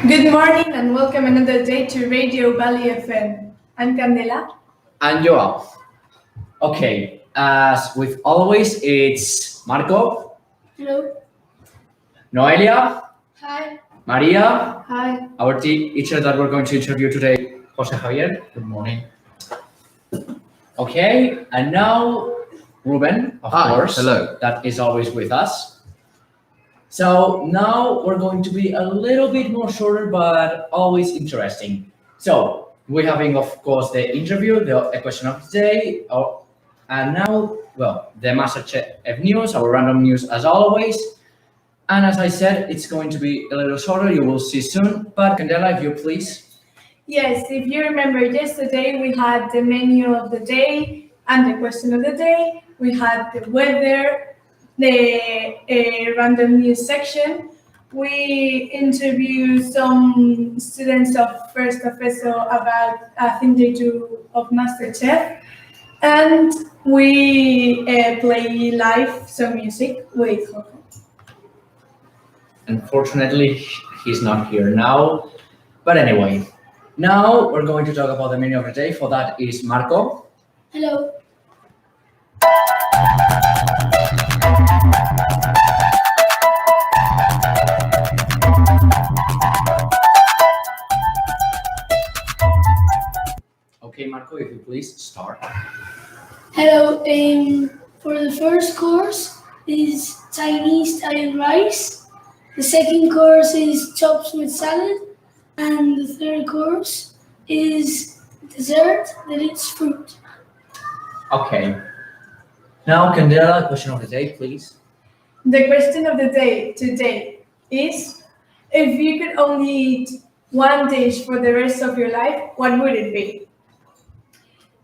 Good morning and welcome another day to Radio Valley FM. I'm Candela. And Joao. Okay, as with always, it's Marco. Hello. Noelia. Hi. María. Hi. Our teacher that we're going to interview today, José Javier. Good morning. Okay, and now Reuben, of course. Hello. That is always with us. So now we're going to be a little bit more shorter, but always interesting. So we're having, of course, the interview, the question of the day, and now, well, the MasterChef news, our random news as always. And as I said, it's going to be a little shorter. You will see soon. But Candela, if you please. Yes, if you remember yesterday, we had the menu of the day and the question of the day. We had the weather, the random news section. We interviewed some students of first professor about a thing they do of MasterChef. And we play live some music with José. Unfortunately, he's not here now. But anyway, now we're going to talk about the menu of the day. For that is Marco. Hello. Okay, Marco, if you please start. Hello, for the first course is Chinese style rice. The second course is chops with salad. And the third course is dessert that is fruit. Okay. Now, Candela, question of the day, please. The question of the day today is, if you could only eat one dish for the rest of your life, what would it be?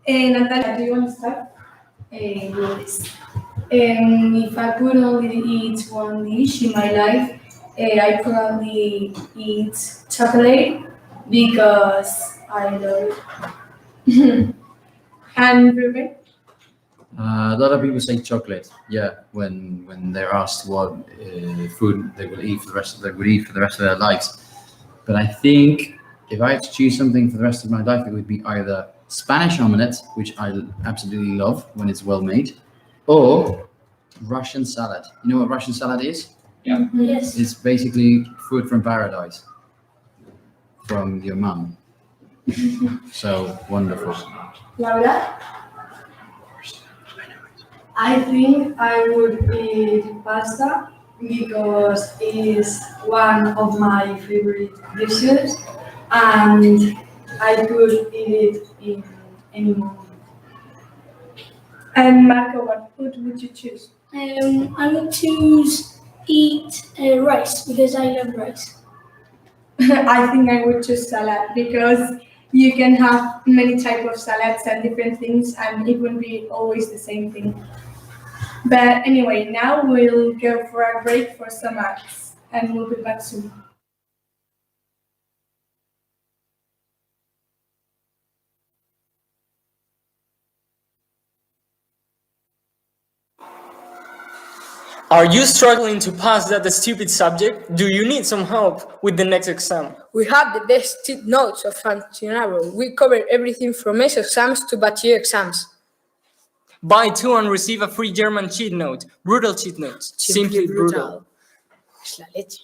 Natalia, do you want to start? Yes. If I could only eat one dish in my life, I could only eat chocolate because I love it. And Reuben? A lot of people say chocolate. Yeah, when they're asked what food they will eat for the rest of their lives. But I think if I had to choose something for the rest of my life, it would be either Spanish omelette, which I absolutely love when it's well made, or Russian salad. You know what Russian salad is? Yeah. Yes. It's basically food from paradise from your mum. So wonderful. Laura? I think I would eat pasta because it's one of my favorite dishes and I could eat it in any moment. And Marco, what food would you choose? I would choose eat rice because I love rice. I think I would choose salad because you can have many types of salads and different things and it wouldn't be always the same thing. But anyway, now we'll go for a break for some ads and we'll be back soon. Are you struggling to pass that stupid subject? Do you need some help with the next exam? We have the best cheat notes of Functionable. We cover everything from MES exams to bachelor exams. Buy two and receive a free German cheat note. Brutal cheat notes. Simply brutal. Es la leche.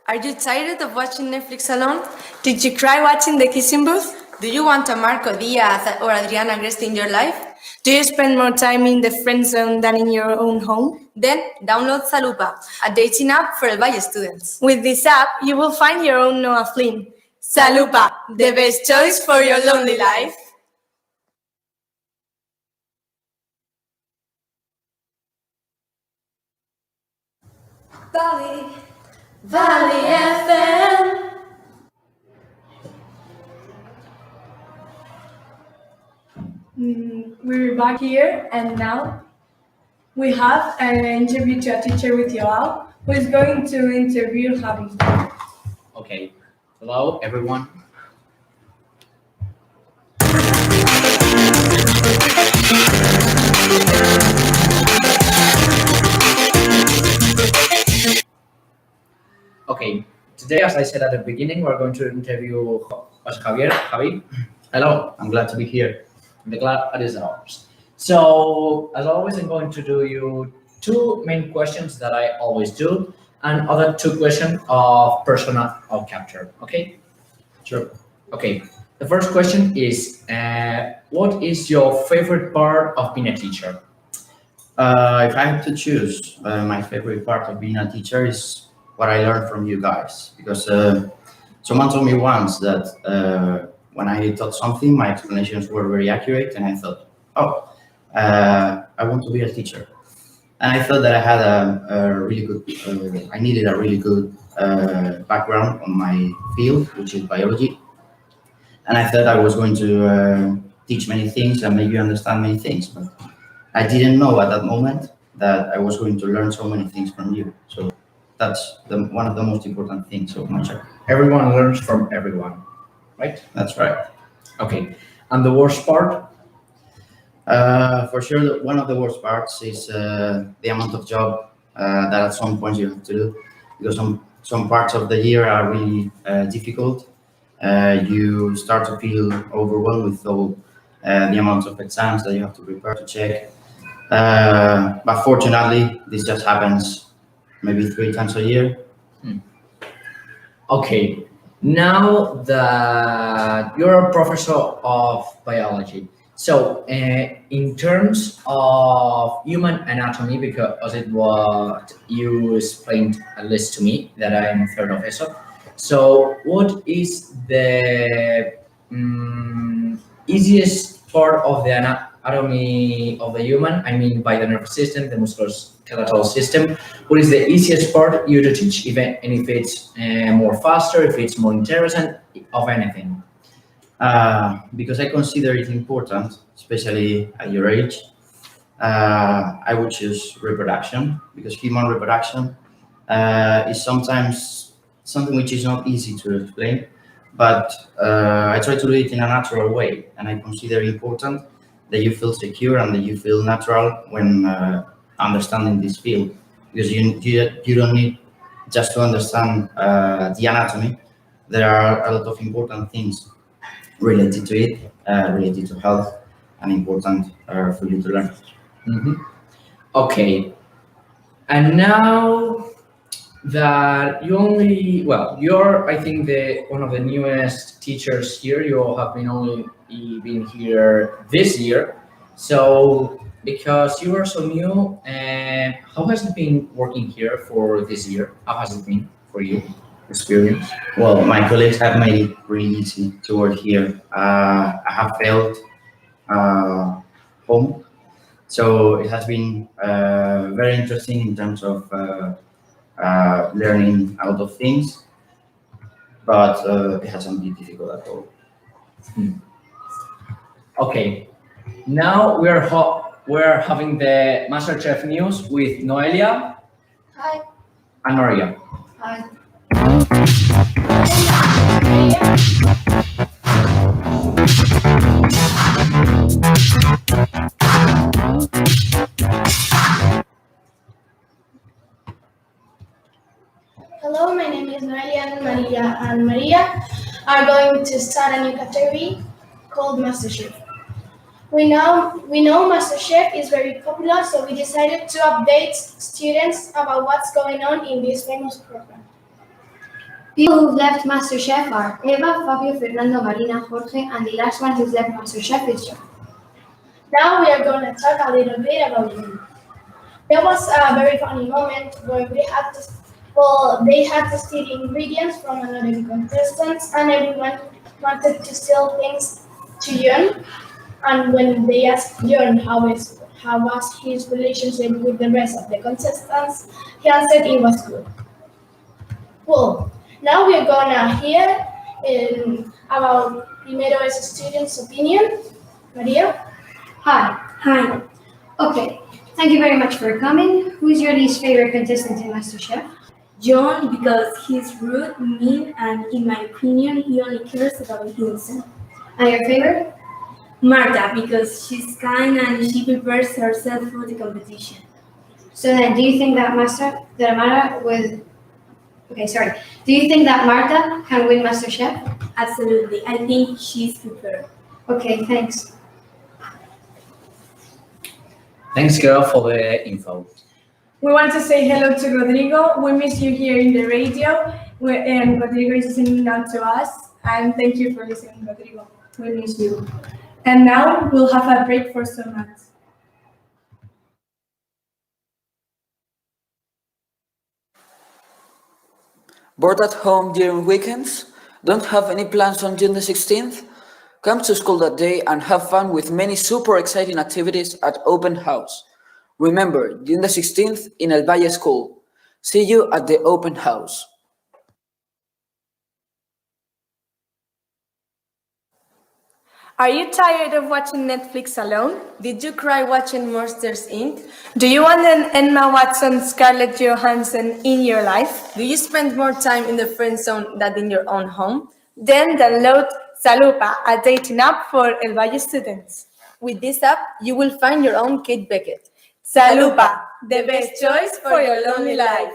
Are you tired of watching Netflix alone? Did you cry watching The Kissing Booth? Do you want a Marco Diaz or Adriana Agresti in your life? Do you spend more time in the friend zone than in your own home? Then download Salupa, a dating app for El Valle students. With this app, you will find your own Noah Flynn. Salupa, the best choice for your lonely life. Valley FM. We're back here and now we have an interview to a teacher with Joao who is going to interview Javi. Okay. Hello, everyone. today, as I said at the beginning, we're going to interview Javier. Javi, Hello, I'm glad to be here. the glad is ours. So, as always, I'm going to do you two main questions that I always do, and other two questions of personal or capture. Okay? Sure. Okay. The first question is, what is your favorite part of being a teacher? If I had to choose, my favorite part of being a teacher is what I learned from you guys. Because someone told me once that when I taught something, my explanations were very accurate, and I thought, oh, I want to be a teacher. And I thought that I had a really good, I needed a really good background on my field, which is biology. And I thought I was going to teach many things and make you understand many things, but I didn't know at that moment that I was going to learn so many things from you. So that's one of the most important things of my job. Everyone learns from everyone, right? That's right. Okay. And the worst part? For sure, one of the worst parts is the amount of job that at some point you have to do, because some parts of the year are really difficult. You start to feel overwhelmed with all the amount of exams that you have to prepare to check. But fortunately, this just happens maybe 3 times a year. Okay. Now that you're a professor of biology, so in terms of human anatomy, because it was you explained at least to me that I'm third professor. So what is the easiest part of the anatomy of the human? I mean, by the nervous system, the musculoskeletal system. What is the easiest part you to teach? If it's more faster, if it's more interesting, of anything? Because I consider it important, especially at your age, I would choose reproduction, because human reproduction is sometimes something which is not easy to explain, but I try to do it in a natural way, and I consider it important that you feel secure and that you feel natural when understanding this field, because you don't need just to understand the anatomy. There are a lot of important things related to it, related to health, and important for you to learn. Okay. And now that you're, I think, one of the newest teachers here. You have only been here this year. So because you are so new, how has it been working here for this year? How has it been for you? Experience? Well, my colleagues have made it really easy to work here. I have felt home, so it has been very interesting in terms of learning a lot of things, but it hasn't been difficult at all. Okay, now we're having the MasterChef news with Noelia. Hi. And Maria. Hi. Hello, my name is Noelia, and Maria and Maria are going to start a new category called MasterChef. We know MasterChef is very popular, so we decided to update students about what's going on in this famous program. People who've left MasterChef are Eva, Fabio, Fernando, Marina, Jorge, and the last one who's left MasterChef is Joao. Now we are going to talk a little bit about you. There was a very funny moment where they had to steal ingredients from another contestants, and everyone wanted to steal things to John. And when they asked John how was his relationship with the rest of the contestants, he answered it was good. Well, now we are gonna hear about Primero's student's opinion. Maria? Hi. Okay. Thank you very much for coming. Who's your least favorite contestant in MasterChef? John, because he's rude, mean, and in my opinion, he only cares about himself. And your favorite? Marta, because she's kind and she prepares herself for the competition. So then, do you think that Marta Okay, sorry. Do you think that Marta can win MasterChef? Absolutely. I think she's prepared. Okay, thanks. Thanks, girl, for the info. We want to say hello to Rodrigo. We miss you here in the radio. Rodrigo is listening now to us. And thank you for listening, Rodrigo. We miss you. And now we'll have a break for some ads. Bored at home during weekends? Don't have any plans on June the 16th? Come to school that day and have fun with many super exciting activities at Open House. Remember, June the 16th in El Valle School. See you at the Open House. Are you tired of watching Netflix alone? Did you cry watching Monsters Inc? Do you want an Emma Watson, Scarlett Johansson in your life? Do you spend more time in the friend zone than in your own home? Then download Salupa, a dating app for El Valle students. With this app, you will find your own Kate Beckett. Salupa, the best choice for your lonely life.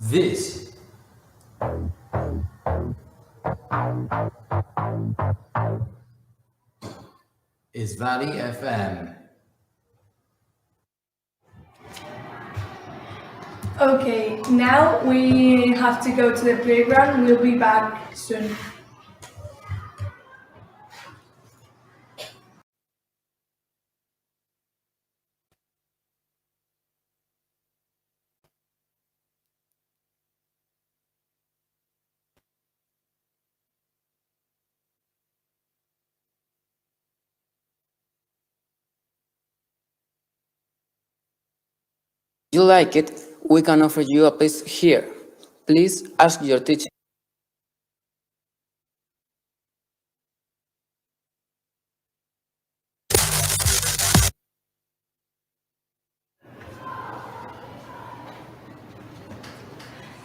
This is Valley FM. Okay, now we have to go to the playground. We'll be back soon. If you like it, we can offer you a place here. Please ask your teacher.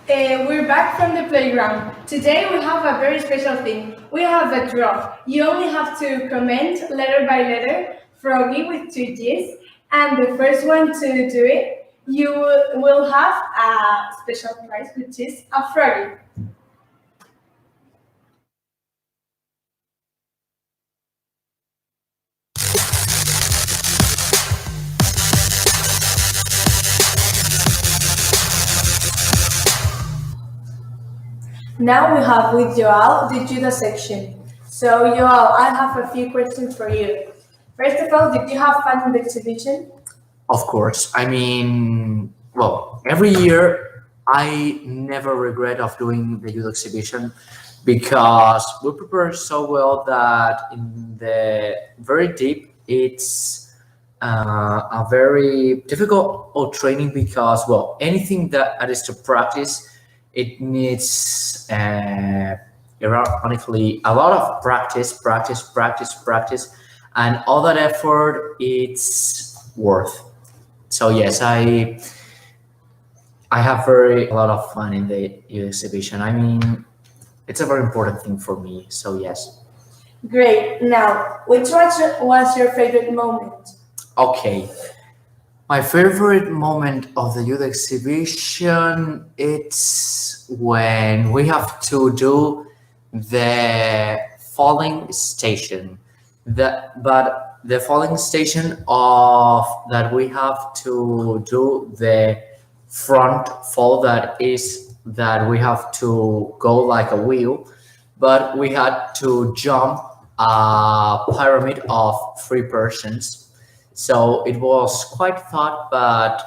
We're back from the playground. Today we have a very special thing. We have a draw. You only have to comment letter by letter, Froggy with 2 G's, and the first one to do it, you will have a special prize, which is a Froggy. Now we have with Joao the judo section. So Joao, I have a few questions for you. First of all, did you have fun in the exhibition? Of course. I mean, well, every year I never regret of doing the youth exhibition because we prepare so well that in the very deep it's a very difficult training because, well, anything that is to practice, it needs ironically a lot of practice, and all that effort it's worth. So yes, I have a lot of fun in the exhibition. I mean, it's a very important thing for me. So yes. Great. Now, which was your favorite moment? Okay. My favorite moment of the youth exhibition, it's when we have to do the falling station. But the falling station of that we have to do the front fall, that is that we have to go like a wheel, but we had to jump a pyramid of 3 persons. So it was quite fun, but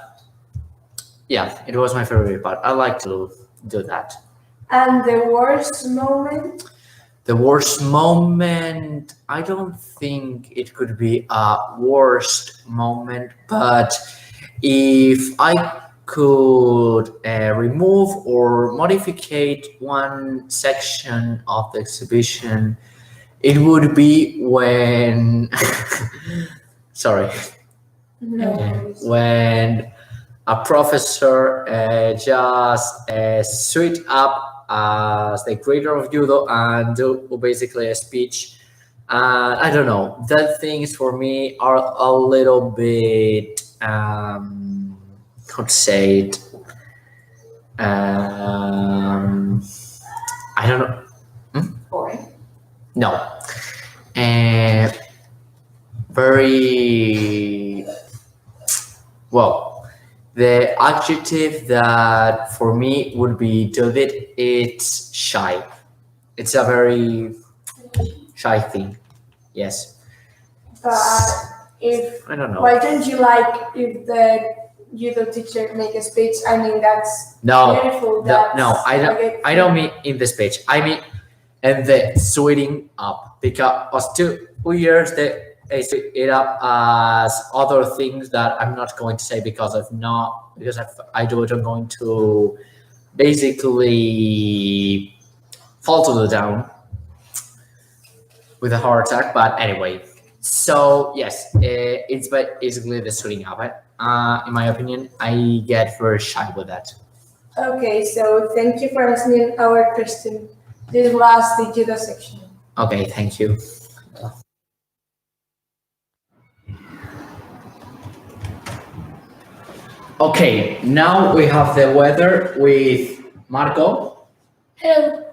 yeah, it was my favorite part. I like to do that. And the worst moment? The worst moment, I don't think it could be a worst moment, but if I could remove or modify one section of the exhibition, it would be when sorry. No. When a professor just suit up as the creator of judo and do basically a speech, I don't know. That things for me are a little bit how to say it. I don't know. Boring. No. Very well. The adjective that for me would be David, it's shy. It's a very shy thing. Yes. But if I don't know. why don't you like if the judo teacher make a speech? I mean that's No, beautiful. I don't mean in the speech. I mean in the sweating up because 2 years they sweet it up as other things that I'm not going to say because I'm going to basically fall to the down with a heart attack. But anyway, so yes, it's basically the sweating up. In my opinion, I get very shy with that. Okay, so thank you for answering our question. This was the judo section. Okay, thank you. Okay, now we have the weather with Marco. Hello.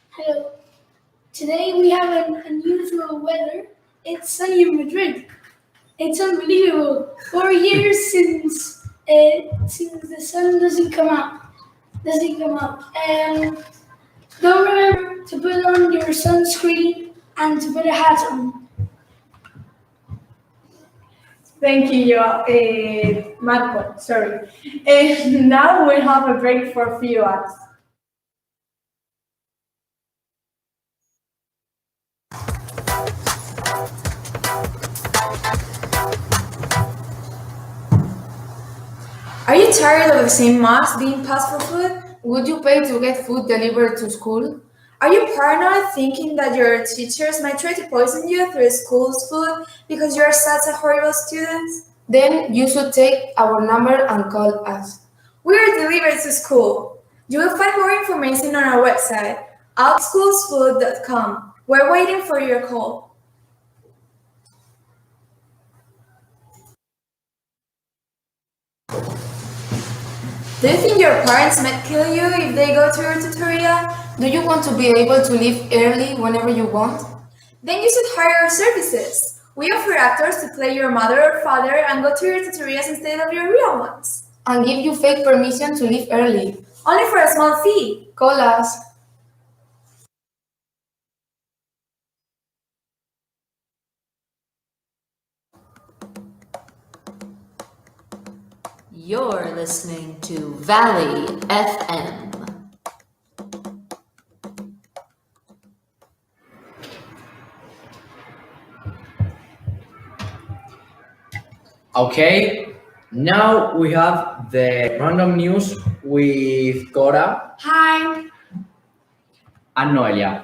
Hello. Today we have an unusual weather. It's sunny in Madrid. It's unbelievable. 4 years since the sun doesn't come out. Don't remember to put on your sunscreen and to put a hat on. Thank you, Marco. Sorry. Now we have a break for a few hours. Are you tired of the same maps being passed for food? Would you pay to get food delivered to school? Are you paranoid thinking that your teachers might try to poison you through school's food because you are such a horrible student? Then you should take our number and call us. We are delivered to school. You will find more information on our website, outschoolsfood.com. We're waiting for your call. Do you think your parents might kill you if they go to your tutoria? Do you want to be able to leave early whenever you want? Then you should hire our services. We offer actors to play your mother or father and go to your tutorials instead of your real ones. And give you fake permission to leave early. Only for a small fee. Call us. You're listening to Valley FM. Okay, now we have the random news with Cora. Hi. And Noelia.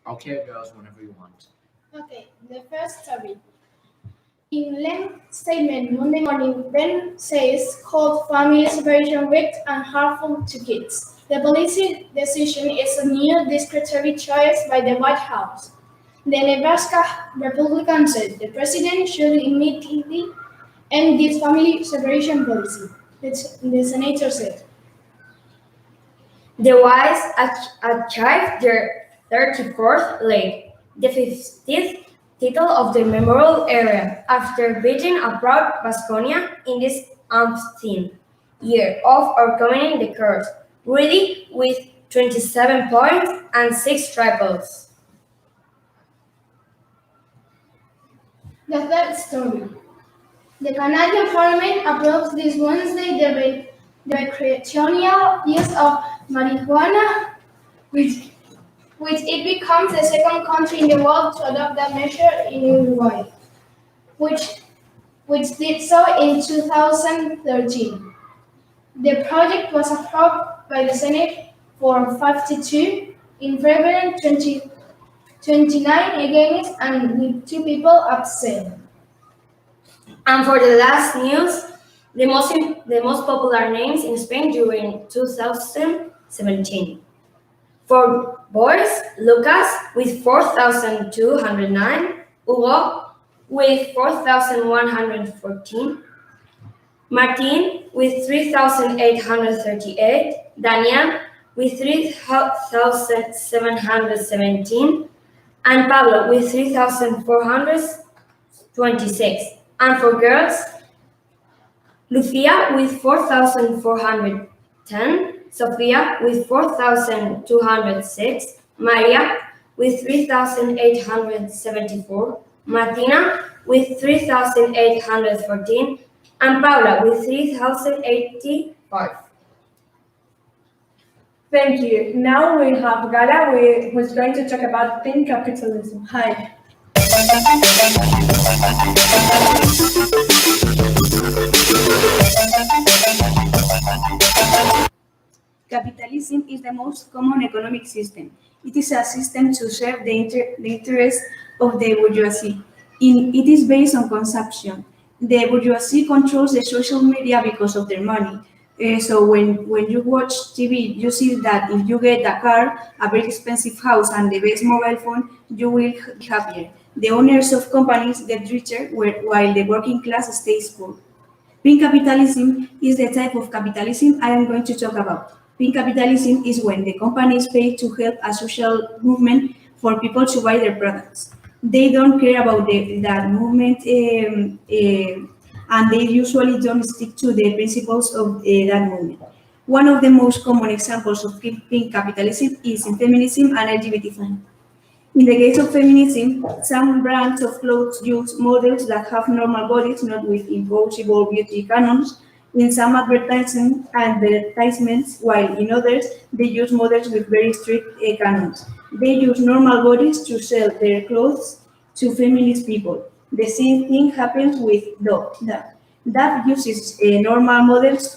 Okay, girls, whenever you want. Okay, the first story. In length statement Monday morning, Ben says called family separation weak and harmful to kids. The policy decision is a new discretionary choice by the White House. The Nebraska Republican said the president should immediately end this family separation policy, the senator said. The Whites achieved their 34th lead, the 50th title of the memorial area, after beating a proud Baskonia in this umpteenth year of overcoming the curse, ready with 27 points and 6 triples. The third story. The Canadian Parliament approved this Wednesday the recreational use of marijuana, which it becomes the second country in the world to adopt that measure in Uruguay, which which did so in 2013. The project was approved by the Senate for 52 in favor, 29 against, and with 2 people abstaining. And for the last news, the most popular names in Spain during 2017. For boys, Lucas with 4,209, Hugo with 4,114, Martin with 3,838, Daniel with 3,717, and Pablo with 3,426. And for girls, Lucia with 4,410, Sofia with 4,206, María with 3,874, Martina with 3,814, and Paula with 3,085. Thank you. Now we have Gala, who's going to talk about pink capitalism. Hi. Capitalism is the most common economic system. It is a system to serve the interests of the bourgeoisie. It is based on consumption. The bourgeoisie controls the social media because of their money. So when you watch TV, you see that if you get a car, a very expensive house, and the best mobile phone, you will be happier. The owners of companies get richer while the working class stays poor. Pink capitalism is the type of capitalism I am going to talk about. Pink capitalism is when the companies pay to help a social movement for people to buy their products. They don't care about that movement and they usually don't stick to the principles of that movement. One of the most common examples of pink capitalism is in feminism and LGBTI. In the case of feminism, some brands of clothes use models that have normal bodies, not with impossible beauty canons, in some advertisements, while in others, they use models with very strict canons. They use normal bodies to sell their clothes to feminist people. The same thing happens with Dove uses normal models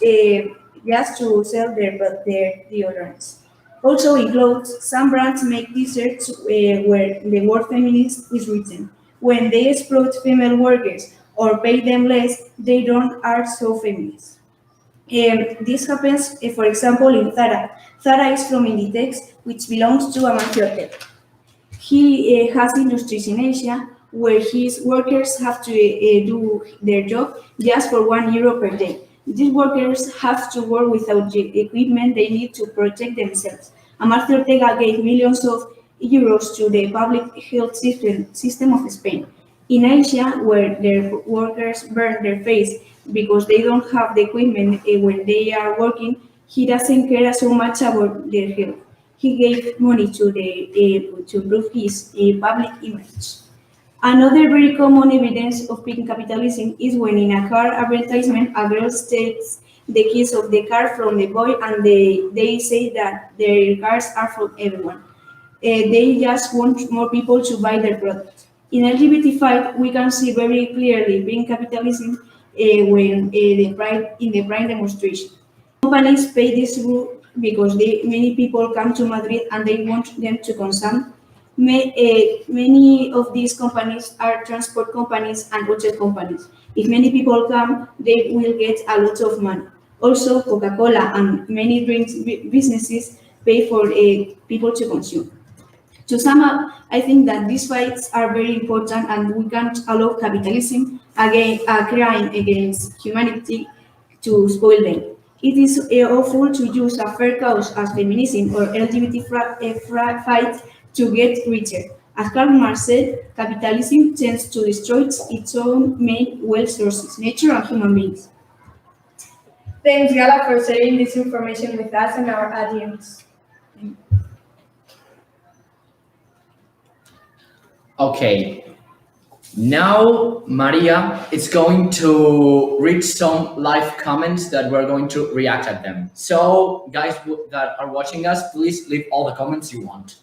just to sell their deodorants. Also in clothes, some brands make t-shirts where the word feminist is written. When they exploit female workers or pay them less, they don't are so feminist. This happens, for example, in Sara. Sara is from Inditex, which belongs to Amancio Ortega. He has industries in Asia where his workers have to do their job just for €1 per day. These workers have to work without the equipment they need to protect themselves. Amancio Ortega gave millions of euros to the public health system of Spain. In Asia, where their workers burn their face because they don't have the equipment when they are working, he doesn't care so much about their health. He gave money to improve his public image. Another very common evidence of pink capitalism is when in a car advertisement, a girl takes the keys of the car from the boy and they say that their cars are for everyone. They just want more people to buy their product. In LGBT5, we can see very clearly pink capitalism when in the Pride demonstration. Companies pay this group because many people come to Madrid and they want them to consume. Many of these companies are transport companies and hotel companies. If many people come, they will get a lot of money. Also, Coca-Cola and many drinks businesses pay for people to consume. To sum up, I think that these fights are very important and we can't allow capitalism, again, a crime against humanity, to spoil them. It is awful to use a fair cause as feminism or LGBT fight to get richer. As Karl Marx said, capitalism tends to destroy its own main wealth sources, nature and human beings. Thanks, Gala, for sharing this information with us and our audience. Okay, now Maria is going to read some live comments that we're going to react at them. So guys that are watching us, please leave all the comments you want.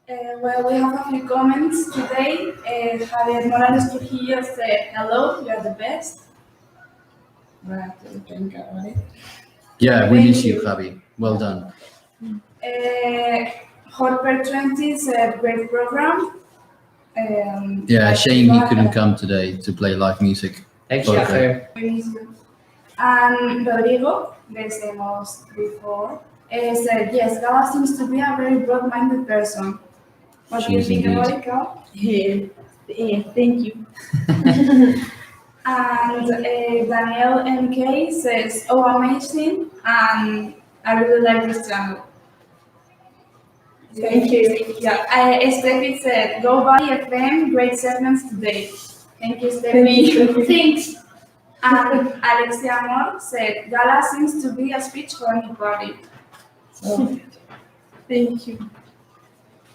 Well, we have a few comments today. Javier González Trujillo said, "Hello, you're the best." Yeah, we Thank miss you, you. Javi. Well done. Hotper 20 said, "Great program." Yeah, I shame he forgot couldn't that. come today to play live music. Thanks, Okay. Javier. We miss you. And Rodrigo, the same as before, said, "Yes, Gala seems to be a very broad-minded person." What do you She is think indeed. about it, Gala? Yeah, thank you. And Daniel MK says, "Oh, amazing, and I really like this channel." Thank you. Yeah, Steffi said, "Go by FM, great segments today." Thank you, Steffi. Thanks. And Alexia Amor said, "Gala seems to be a speech for anybody." So, thank you.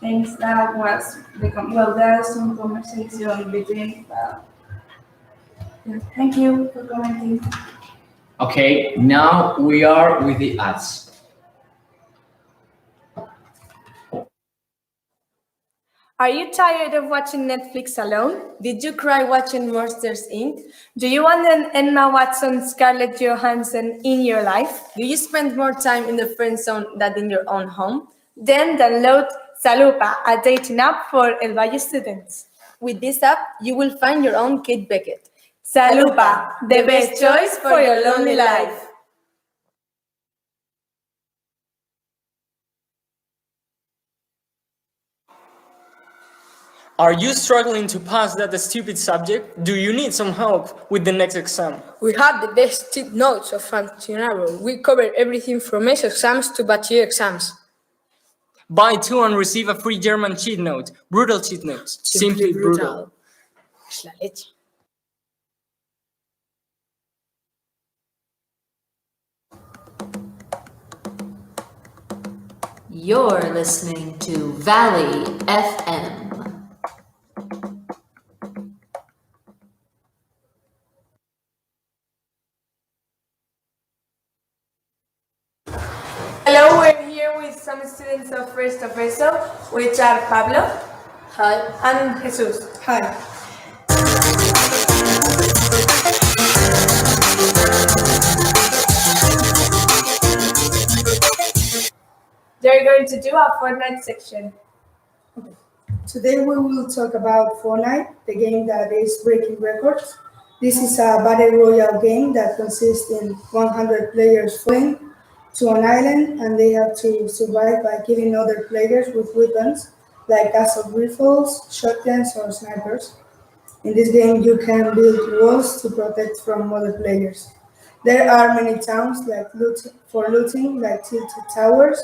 Thanks, that was well, there's some conversation between, yeah, thank you for commenting. Okay, now we are with the ads. Are you tired of watching Netflix alone? Did you cry watching Monsters Inc? Do you want an Emma Watson, Scarlett Johansson in your life? Do you spend more time in the friend zone than in your own home? Then download Salupa, a dating app for El Valle students. With this app, you will find your own Kate Beckett. Salupa, the best choice for your lonely life. Are you struggling to pass that stupid subject? Do you need some help with the next exam? We have the best cheat notes of Functionaro. We cover everything from MES exams to bachelor exams. Buy two and receive a free German cheat note. Brutal cheat notes. Simply brutal. Es la leche. You're listening to Valley FM. Hello, we're here with some students of First of ESO, which are Pablo. Hi. And Jesús. Hi. They're going to do a Fortnite section. Today we will talk about Fortnite, the game that is breaking records. This is a battle royale game that consists in 100 players flying to an island, and they have to survive by killing other players with weapons like assault rifles, shotguns, or snipers. In this game, you can build walls to protect from other players. There are many towns for looting, like Tilted Towers,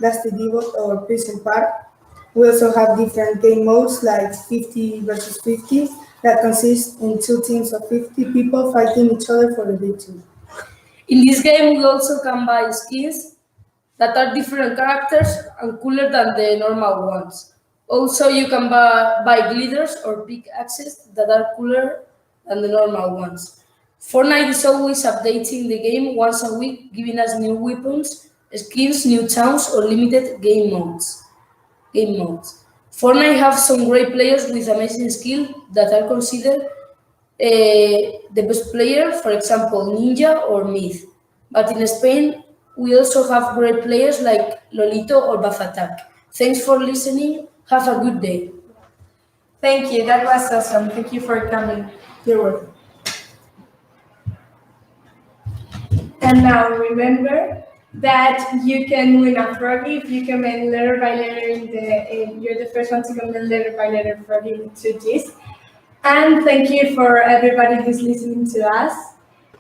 Dusty Depot, or Prison Park. We also have different game modes like 50 versus 50 that consist in two teams of 50 people fighting each other for the victory. In this game, we also can buy skins that are different characters and cooler than the normal ones. Also, you can buy glitters or pickaxes that are cooler than the normal ones. Fortnite is always updating the game once a week, giving us new weapons, skins, new towns, or limited game modes. Fortnite have some great players with amazing skill that are considered the best player, for example, Ninja or Myth. But in Spain, we also have great players like Lolito or Bafatak. Thanks for listening. Have a good day. Thank you, that was awesome. Thank you for coming. You're welcome. And now remember that you can win a froggy if you comment letter by letter you're the first one to comment letter by letter froggy with 2 G's. And thank you for everybody who's listening to us.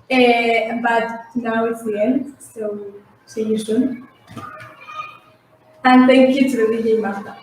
But now it's the end, so see you soon. And thank you to the DJ Marta.